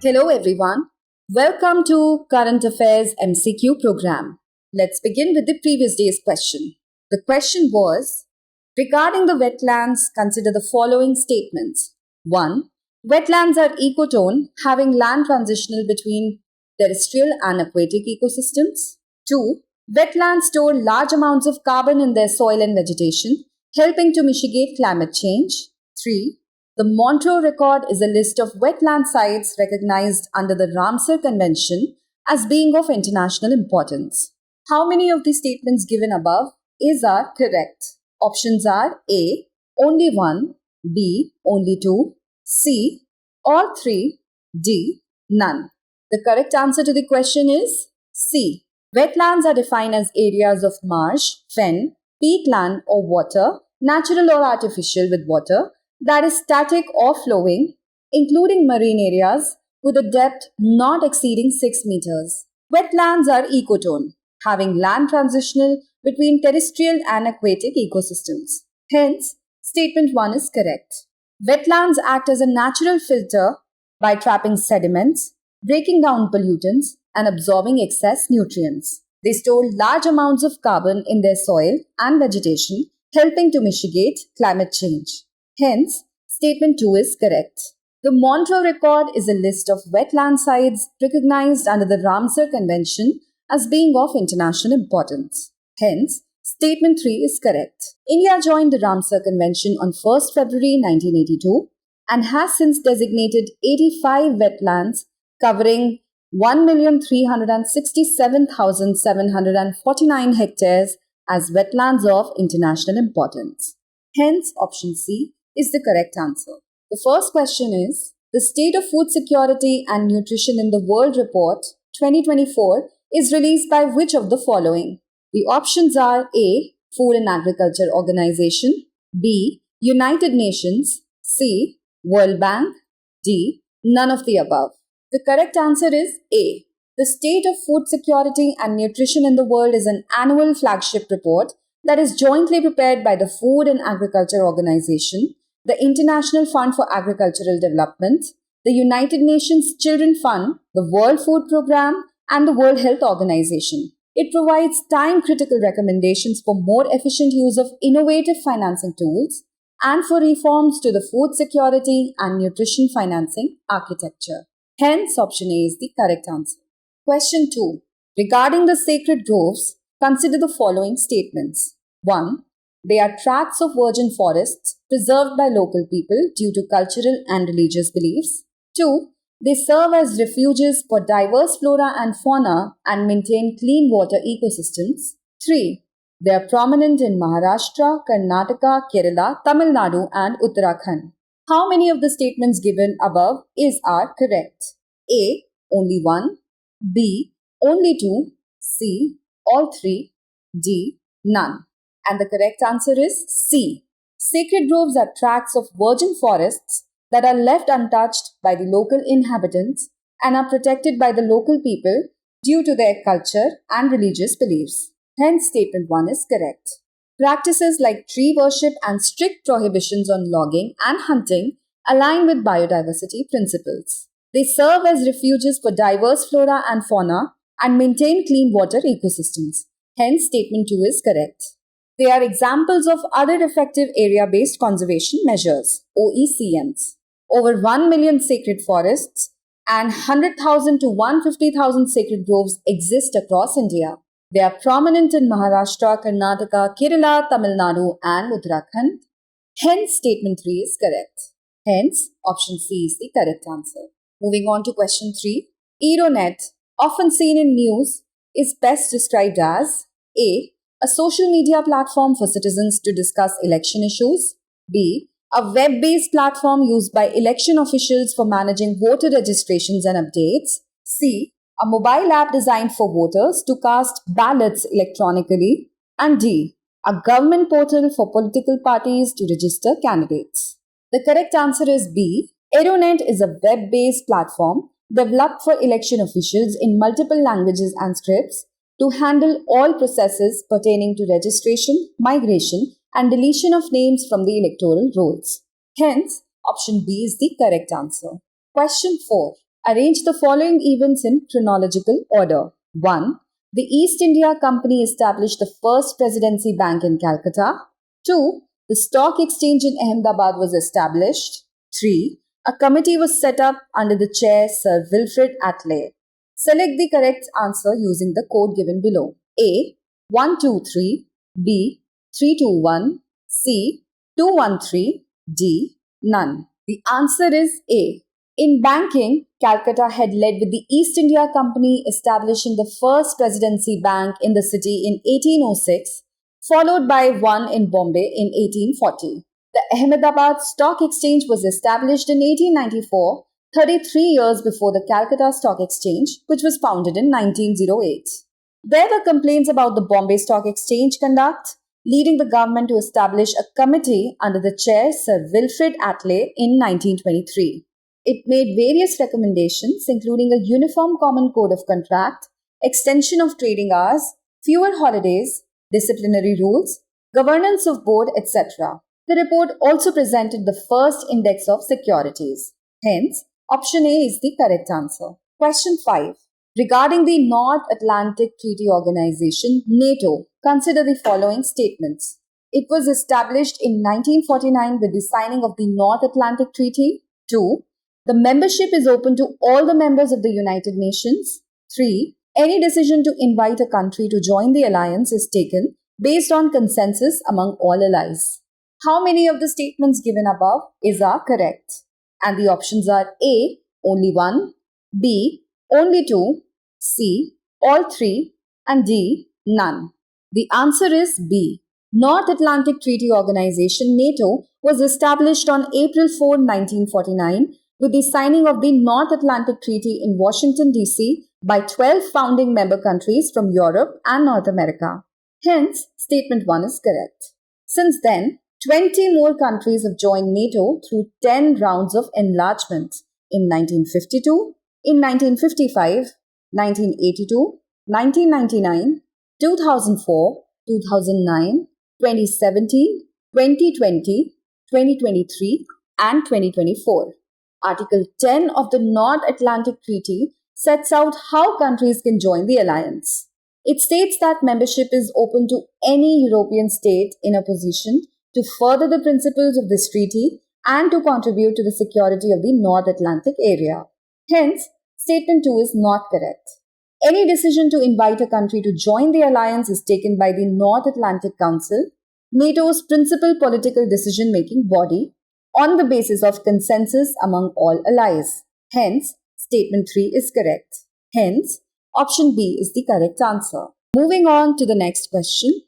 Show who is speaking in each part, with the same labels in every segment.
Speaker 1: Hello everyone. Welcome to Current Affairs MCQ program. Let's begin with the previous day's question. The question was, regarding the wetlands, consider the following statements. 1. Wetlands are ecotone, having land transitional between terrestrial and aquatic ecosystems. 2. Wetlands store large amounts of carbon in their soil and vegetation, helping to mitigate climate change. 3. The Montreux Record is a list of wetland sites recognized under the Ramsar Convention as being of international importance. How many of the statements given above are correct? Options are A. Only 1, B. Only 2, C. All 3, D. None. The correct answer to the question is C. Wetlands are defined as areas of marsh, fen, peatland or water, natural or artificial with water, that is static or flowing, including marine areas with a depth not exceeding 6 meters. Wetlands are ecotone, having land transitional between terrestrial and aquatic ecosystems. Hence, statement 1 is correct. Wetlands act as a natural filter by trapping sediments, breaking down pollutants, and absorbing excess nutrients. They store large amounts of carbon in their soil and vegetation, helping to mitigate climate change. Hence, statement 2 is correct. The Montreux Record is a list of wetland sites recognized under the Ramsar Convention as being of international importance. Hence, statement 3 is correct. India joined the Ramsar Convention on 1st February 1982 and has since designated 85 wetlands covering 1,367,749 hectares as wetlands of international importance. Hence, option C is the correct answer. The first question is, the State of Food Security and Nutrition in the World Report 2024 is released by which of the following? The options are A. Food and Agriculture Organization, B. United Nations, C. World Bank, D. None of the above. The correct answer is A. The State of Food Security and Nutrition in the World is an annual flagship report that is jointly prepared by the Food and Agriculture Organization, the International Fund for Agricultural Development, the United Nations Children Fund, the World Food Programme, and the World Health Organization. It provides time-critical recommendations for more efficient use of innovative financing tools and for reforms to the food security and nutrition financing architecture. Hence, option A is the correct answer. Question 2. Regarding the sacred groves, consider the following statements. 1. They are tracts of virgin forests preserved by local people due to cultural and religious beliefs. 2. They serve as refuges for diverse flora and fauna and maintain clean water ecosystems. 3. They are prominent in Maharashtra, Karnataka, Kerala, Tamil Nadu, and Uttarakhand. How many of the statements given above are correct? A. Only 1. B. Only 2. C. All 3. D. None. And the correct answer is C. Sacred groves are tracts of virgin forests that are left untouched by the local inhabitants and are protected by the local people due to their culture and religious beliefs. Hence, statement 1 is correct. Practices like tree worship and strict prohibitions on logging and hunting align with biodiversity principles. They serve as refuges for diverse flora and fauna and maintain clean water ecosystems. Hence, statement 2 is correct. They are examples of other effective area-based conservation measures, OECMs. Over 1 million sacred forests and 100,000 to 150,000 sacred groves exist across India. They are prominent in Maharashtra, Karnataka, Kerala, Tamil Nadu, and Uttarakhand. Hence, statement 3 is correct. Hence, option C is the correct answer. Moving on to question 3. Eronet, often seen in news, is best described as A. A social media platform for citizens to discuss election issues. B. A web-based platform used by election officials for managing voter registrations and updates. C. A mobile app designed for voters to cast ballots electronically. And D. A government portal for political parties to register candidates. The correct answer is B. Eronet is a web-based platform developed for election officials in multiple languages and scripts to handle all processes pertaining to registration, migration, and deletion of names from the electoral rolls. Hence, option B is the correct answer. Question 4. Arrange the following events in chronological order. 1. The East India Company established the first Presidency Bank in Calcutta. 2. The Stock Exchange in Ahmedabad was established. 3. A committee was set up under the chair Sir Wilfrid Attlee. Select the correct answer using the code given below. A. 123. B. 321. C. 213. D. None. The answer is A. In banking, Calcutta had led with the East India Company establishing the first Presidency Bank in the city in 1806, followed by one in Bombay in 1840. The Ahmedabad Stock Exchange was established in 1894, 33 years before the Calcutta Stock Exchange, which was founded in 1908. There were complaints about the Bombay Stock Exchange conduct, leading the government to establish a committee under the chair Sir Wilfrid Attlee in 1923. It made various recommendations, including a uniform common code of conduct, extension of trading hours, fewer holidays, disciplinary rules, governance of board, etc. The report also presented the first index of securities. Hence, option A is the correct answer. Question 5. Regarding the North Atlantic Treaty Organization, NATO, consider the following statements. It was established in 1949 with the signing of the North Atlantic Treaty. 2. The membership is open to all the members of the United Nations. 3. Any decision to invite a country to join the alliance is taken based on consensus among all allies. How many of the statements given above are correct? And the options are A. Only 1, B. Only 2, C. All 3, and D. None. The answer is B. North Atlantic Treaty Organization NATO was established on April 4, 1949 with the signing of the North Atlantic Treaty in Washington, D.C. by 12 founding member countries from Europe and North America. Hence, statement 1 is correct. Since then, 20 more countries have joined NATO through 10 rounds of enlargement in 1952, in 1955, 1982, 1999, 2004, 2009, 2017, 2020, 2023, and 2024. Article 10 of the North Atlantic Treaty sets out how countries can join the alliance. It states that membership is open to any European state in a position to further the principles of this treaty and to contribute to the security of the North Atlantic area. Hence, statement 2 is not correct. Any decision to invite a country to join the alliance is taken by the North Atlantic Council, NATO's principal political decision-making body, on the basis of consensus among all allies. Hence, statement 3 is correct. Hence, option B is the correct answer. Moving on to the next question.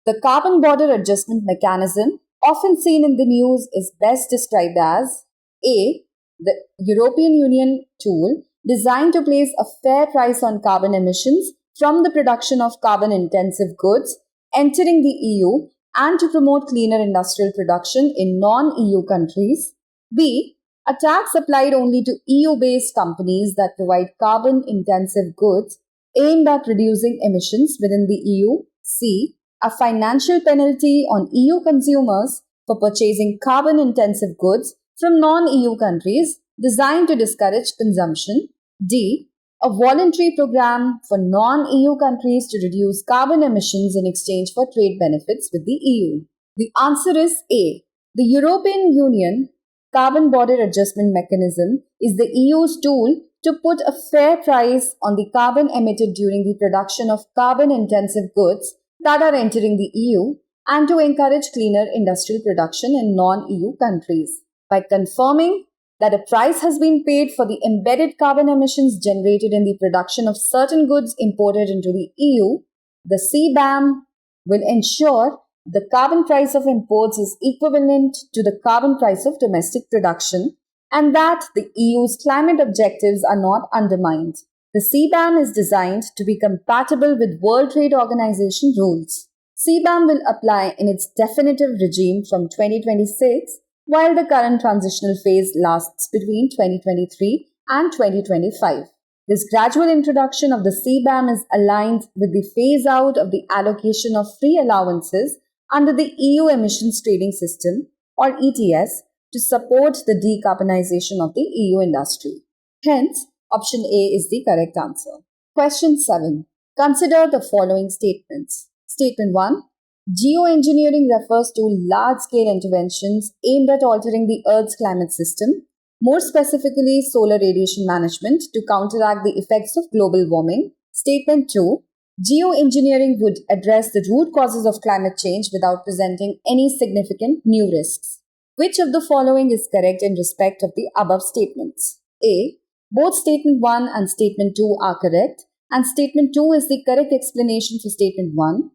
Speaker 1: The carbon border adjustment mechanism, often seen in the news, is best described as A. The European Union tool designed to place a fair price on carbon emissions from the production of carbon-intensive goods entering the EU and to promote cleaner industrial production in non-EU countries. B. A tax applied only to EU-based companies that provide carbon-intensive goods aimed at reducing emissions within the EU. C. A financial penalty on EU consumers for purchasing carbon-intensive goods from non-EU countries designed to discourage consumption. D. A voluntary program for non-EU countries to reduce carbon emissions in exchange for trade benefits with the EU. The answer is A. The European Union Carbon Border Adjustment Mechanism is the EU's tool to put a fair price on the carbon emitted during the production of carbon-intensive goods that are entering the EU and to encourage cleaner industrial production in non-EU countries. By confirming that a price has been paid for the embedded carbon emissions generated in the production of certain goods imported into the EU, the CBAM will ensure the carbon price of imports is equivalent to the carbon price of domestic production and that the EU's climate objectives are not undermined. The CBAM is designed to be compatible with World Trade Organization rules. CBAM will apply in its definitive regime from 2026, while the current transitional phase lasts between 2023 and 2025. This gradual introduction of the CBAM is aligned with the phase-out of the allocation of free allowances under the EU Emissions Trading System, or ETS, to support the decarbonization of the EU industry. Hence, Option A is the correct answer. Question 7. Consider the following statements. Statement 1. Geoengineering refers to large-scale interventions aimed at altering the Earth's climate system, more specifically solar radiation management, to counteract the effects of global warming. Statement 2. Geoengineering would address the root causes of climate change without presenting any significant new risks. Which of the following is correct in respect of the above statements? A. Both Statement 1 and Statement 2 are correct, and Statement 2 is the correct explanation for Statement 1.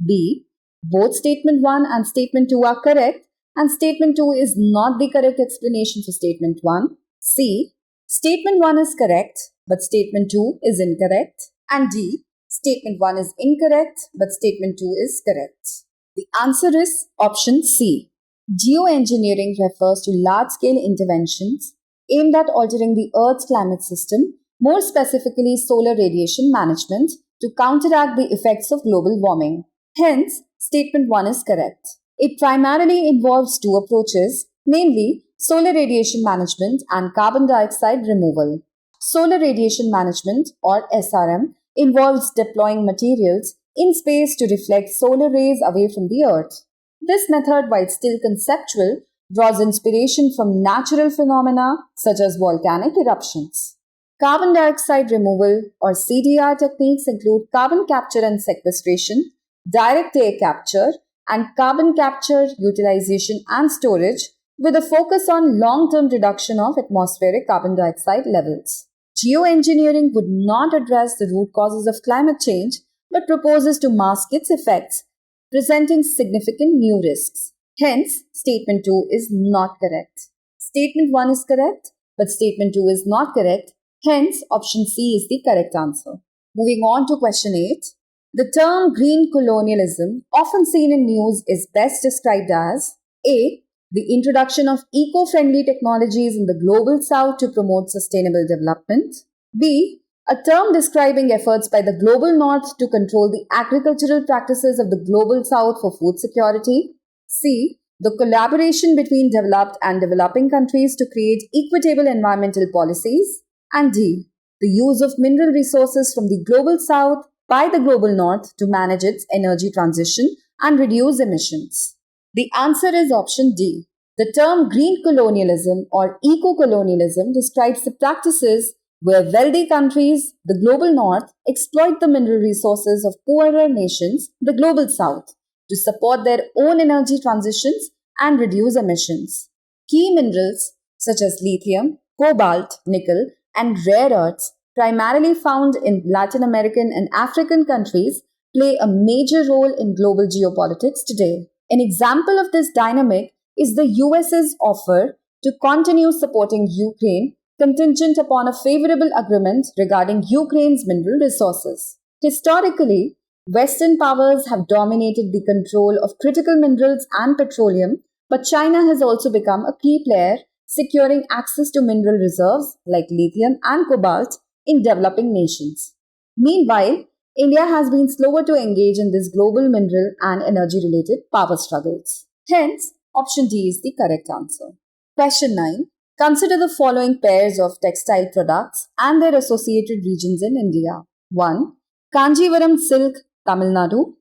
Speaker 1: B. Both Statement 1 and Statement 2 are correct, and Statement 2 is not the correct explanation for Statement 1. C. Statement 1 is correct, but Statement 2 is incorrect. And D. Statement 1 is incorrect, but Statement 2 is correct. The answer is option C. Geoengineering refers to large-scale interventions aimed at altering the Earth's climate system, more specifically solar radiation management, to counteract the effects of global warming. Hence, Statement 1 is correct. It primarily involves two approaches, namely solar radiation management and carbon dioxide removal. Solar radiation management, or SRM, involves deploying materials in space to reflect solar rays away from the Earth. This method, while still conceptual, draws inspiration from natural phenomena such as volcanic eruptions. Carbon dioxide removal, or CDR techniques, include carbon capture and sequestration, direct air capture, and carbon capture, utilization and storage, with a focus on long-term reduction of atmospheric carbon dioxide levels. Geoengineering would not address the root causes of climate change, but proposes to mask its effects, presenting significant new risks. Hence, Statement 2 is not correct. Statement 1 is correct, but Statement 2 is not correct. Hence, option C is the correct answer. Moving on to question 8. The term green colonialism, often seen in news, is best described as A. The introduction of eco-friendly technologies in the global south to promote sustainable development. B. A term describing efforts by the global north to control the agricultural practices of the global south for food security. C. The collaboration between developed and developing countries to create equitable environmental policies. And D. The use of mineral resources from the global south by the global north to manage its energy transition and reduce emissions. The answer is option D. The term green colonialism or eco-colonialism describes the practices where wealthy countries, the global north, exploit the mineral resources of poorer nations, the global south, to support their own energy transitions and reduce emissions. Key minerals such as lithium, cobalt, nickel, and rare earths, primarily found in Latin American and African countries, play a major role in global geopolitics today. An example of this dynamic is the US's offer to continue supporting Ukraine contingent upon a favorable agreement regarding Ukraine's mineral resources. Historically, Western powers have dominated the control of critical minerals and petroleum, but China has also become a key player, securing access to mineral reserves like lithium and cobalt in developing nations. Meanwhile, India has been slower to engage in this global mineral and energy-related power struggles. Hence, option D is the correct answer. Question 9. Consider the following pairs of textile products and their associated regions in India. 1. Kanchipuram silk, Tamil Nadu.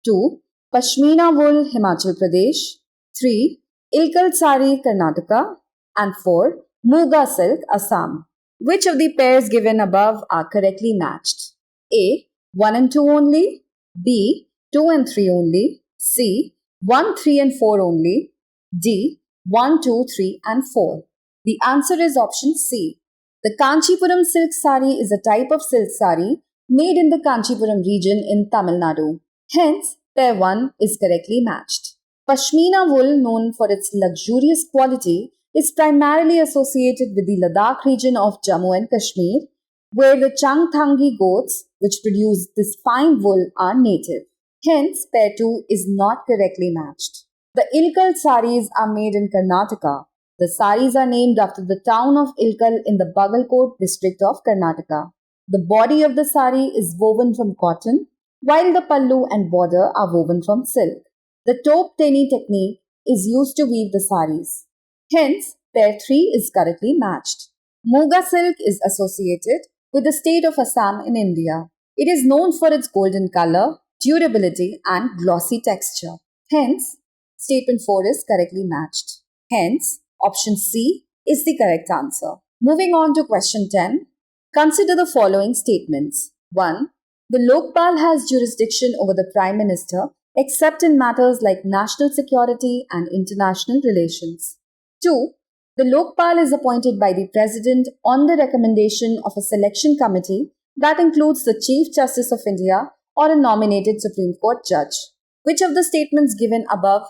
Speaker 1: 2. Pashmina wool, Himachal Pradesh. 3. Ilkal sari, Karnataka. And 4. Muga silk, Assam. Which of the pairs given above are correctly matched? A. 1 and 2 only. B. 2 and 3 only. C. 1, 3 and 4 only. D. 1, 2, 3 and 4. The answer is option C. The Kanchipuram silk sari is a type of silk sari made in the Kanchipuram region in Tamil Nadu. Hence, pair 1 is correctly matched. Pashmina wool, known for its luxurious quality, is primarily associated with the Ladakh region of Jammu and Kashmir, where the Changthangi goats, which produce this fine wool, are native. Hence, pair 2 is not correctly matched. The Ilkal saris are made in Karnataka. The saris are named after the town of Ilkal in the Bagalkot district of Karnataka. The body of the sari is woven from cotton, while the pallu and border are woven from silk. The top teni technique is used to weave the saris. Hence, pair 3 is correctly matched. Muga silk is associated with the state of Assam in India. It is known for its golden color, durability, and glossy texture. Hence, statement 4 is correctly matched. Hence, option C is the correct answer. Moving on to question 10. Consider the following statements. 1. The Lokpal has jurisdiction over the Prime Minister except in matters like national security and international relations. 2. The Lokpal is appointed by the President on the recommendation of a selection committee that includes the Chief Justice of India or a nominated Supreme Court judge. Which of the statements given above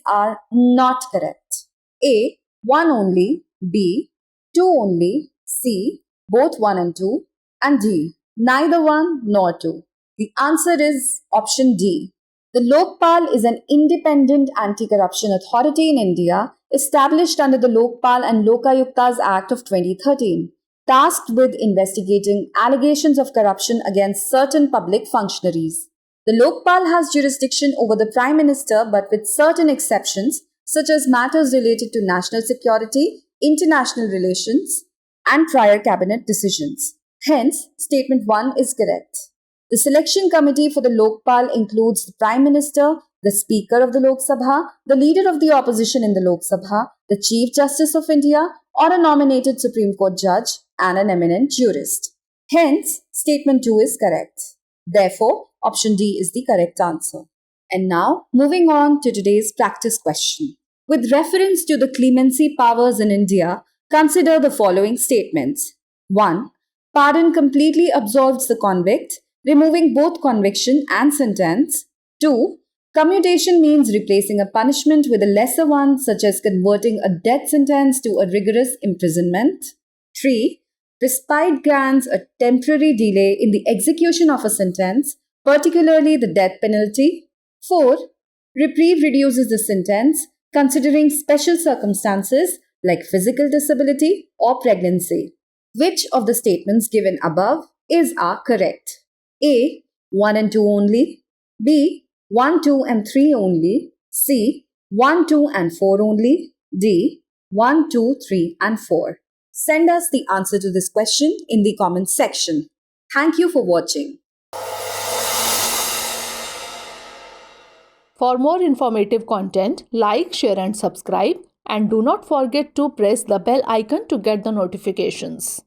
Speaker 1: are not correct? A. 1 only, B. 2 only, C. Both 1 and 2, and D. Neither 1 nor 2. The answer is option D. The Lokpal is an independent anti-corruption authority in India established under the Lokpal and Lokayuktas Act of 2013, tasked with investigating allegations of corruption against certain public functionaries. The Lokpal has jurisdiction over the Prime Minister but with certain exceptions such as matters related to national security, international relations, and prior cabinet decisions. Hence, statement 1 is correct. The selection committee for the Lokpal includes the Prime Minister, the Speaker of the Lok Sabha, the Leader of the Opposition in the Lok Sabha, the Chief Justice of India, or a nominated Supreme Court judge and an eminent jurist. Hence, statement 2 is correct. Therefore, option D is the correct answer. And now, moving on to today's practice question. With reference to the clemency powers in India, consider the following statements. 1. Pardon completely absolves the convict, removing both conviction and sentence. 2. Commutation means replacing a punishment with a lesser one, such as converting a death sentence to a rigorous imprisonment. 3. Respite grants a temporary delay in the execution of a sentence, particularly the death penalty. 4. Reprieve reduces the sentence, considering special circumstances like physical disability or pregnancy. Which of the statements given above are correct? A. 1 and 2 only. B. 1, 2 and 3 only. C. 1, 2 and 4 only. D. 1, 2, 3 and 4. Send us the answer to this question in the comments section. Thank you for watching.
Speaker 2: For more informative content, like, share and subscribe, and do not forget to press the bell icon to get the notifications.